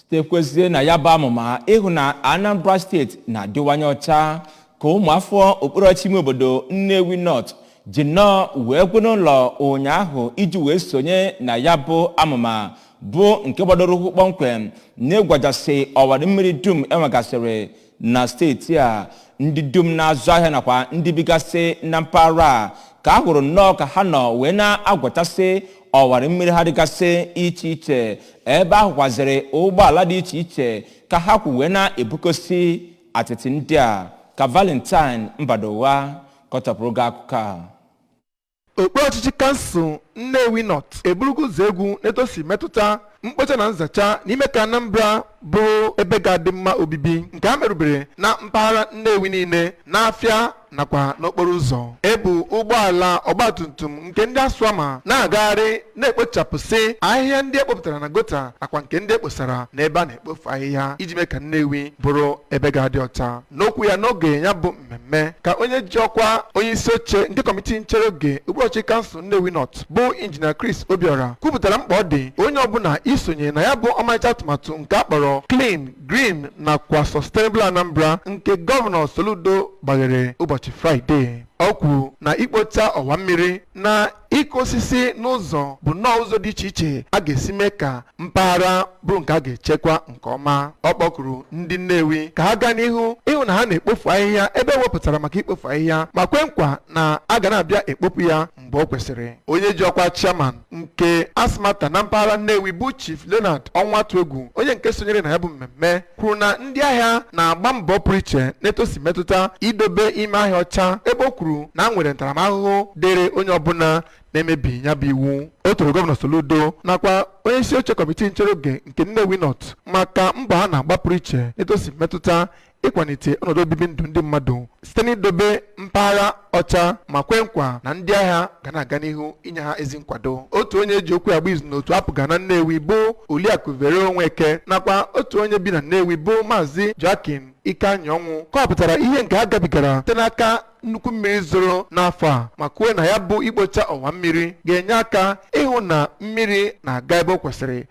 Stekwezie na ya bụ amụma ịhụ na Anambra steeti na-adịwanye ọcha ka ụmụafọ okporochi ime obodo Nnewi North ji nọọ wee gwe n'ụlọ ụnyaahụ iji wee sonye na ya bụ amụma bụ nke gbadoro ụkwụ kpọmkwem na-egwajasị ọwara mmiri dum enwegasịrị na steeti a. Ndị dum na-azụ ahịa nakwa ndị bigasị na mpaghara ka a hụrụ nnọọ ka ha nọ wee na-agwatasị ọwara mmiri ha dịgasị iche iche, ebe ahụ kwaziri ụgbọala dị iche iche ka ha kwu wee na-ebukosi atịtị ndị a. Ka Valentine Mbadowa kọtọpụrụ gị akụkọ a. Okpuru ọchịchị kansụl Nnewi North eburugo ụzọ egwu na-etosi metụta mkpocha na nzacha n'ime ka Anambra bụrụ ebe ga-adị mma obibi nke a merụbere na mpaghara Nnewi niile n'afịa nakwa n'okporo ụzọ. Ebu ụgbọala ọgbatumtum nke ndị Asụama na-agagharị na-ekpochapụsị ahịhịa ndị ekpopụtara na gota nakwa nke ndị ekposara n'ebe a na-ekpofu ahịhịa iji mee ka Nnewi bụrụ ebe ga-adị ọcha. N'okwu ya n'oge ya bụ mmemme ka onye ji ọkwa onye isi oche nke kọmitii nchere oge okpuru ọchịchị kansụl Nnewi North bụ injinia Chris Obiora kwupụtara mkpa ọ dị onye ọbụla isonye na ya bụ ọmarịcha atụmatụ nke akpọrọ Clean, Green nakwa Sustainable Anambra nke gọvanọ Soludo gbaghere ụbọchị Fraịde. O kwuru na ikpocha ọwa mmiri na ịkụ osisi n'ụzọ bụ nnọọ ụzọ dị iche iche a ga-esi mee ka mpaghara bụrụ nke a ga-echekwa nke ọma. Ọ kpọkuru ndị Nnewi ka ha gaa n'ihu ịhụ na ha na-ekpofu ahịhịa ebe ewepụtara maka ikpofu ahịhịa ma kwe nkwa na a ga na-abịa ekpopu ya mgbe o kwesịrị. Onye ji ọkwa chairman nke Asmata na mpaghara Nnewi bụ Chief Leonard Ọnwatuegwu, onye nke sonyere na ya bụ mmemme, kwuru na ndị ahịa na-agba mbọ pụrụ iche na-etosi metụta idobe ime ahịa ọcha, ebe o kwuru na nwere ntaramahụhụ dịrị onye ọbụla na-emebi ya bụ iwu. O toro gọvanọ Soludo nakwa onye isi oche kọmitii nchere oge nke Nnewi North maka mbọ ha na-agbapụrụ iche na-etosi metụta ịkwalite ọnọdụ obibi ndụ ndị mmadụ site n'idobe mpaghara ọcha ma kwe nkwa na ndị ahịa ga na-aga n'ihu inye ha ezi nkwado. Otu onye ji okwu agba izu n'otu apụga na Nnewi bụ Oliakụ Vere Onweke nakwa otu onye bi na Nnewi bụ Maazị Joaquin Ikanyọnwụ kọwapụtara ihe nke ha gabigara site n'aka nnukwu mmiri zoro n'afọ a ma kwuo na ya bụ ikpocha ọwa mmiri ga-enye aka ịhụ na mmiri na-aga ebe o kwesịrị,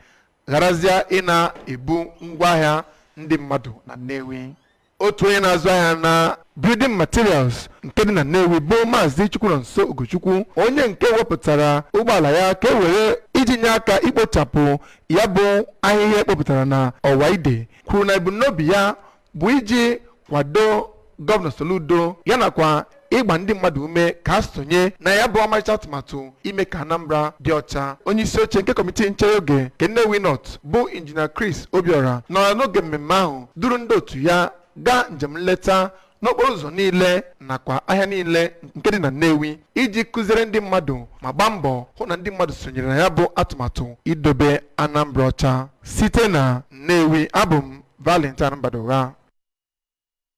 gharazie ị na-ebu ngwaahịa ndị mmadụ na Nnewi. Otu onye na-azụ ahịa na building materials nke dị na Nnewi bụ Maazị Chukwunonso Ugochukwu, onye nke wepụtara ụgbọala ya ka e were iji nye aka ikpochapụ ya bụ ahịhịa ekpopụtara na ọwa ide, kwuru na ebumnobi ya bụ iji kwado gọvanọ Soludo ya nakwa ịgba ndị mmadụ ume ka ha sonye na ya bụ ọmarịcha atụmatụ ime ka Anambra dị ọcha. Onye isi oche nke kọmitii nchere oge nke Nnewi North bụ injinia Chris Obiora nọrọ n'oge mmemme ahụ duru ndị otu ya gaa njem nleta n'okporo ụzọ niile nakwa ahịa niile nke dị na Nnewi iji kụziere ndị mmadụ ma gbaa mbọ hụ na ndị mmadụ sonyere na ya bụ atụmatụ idobe Anambra ọcha. Site na Nnewi, abụ m Valentine Mbadowa.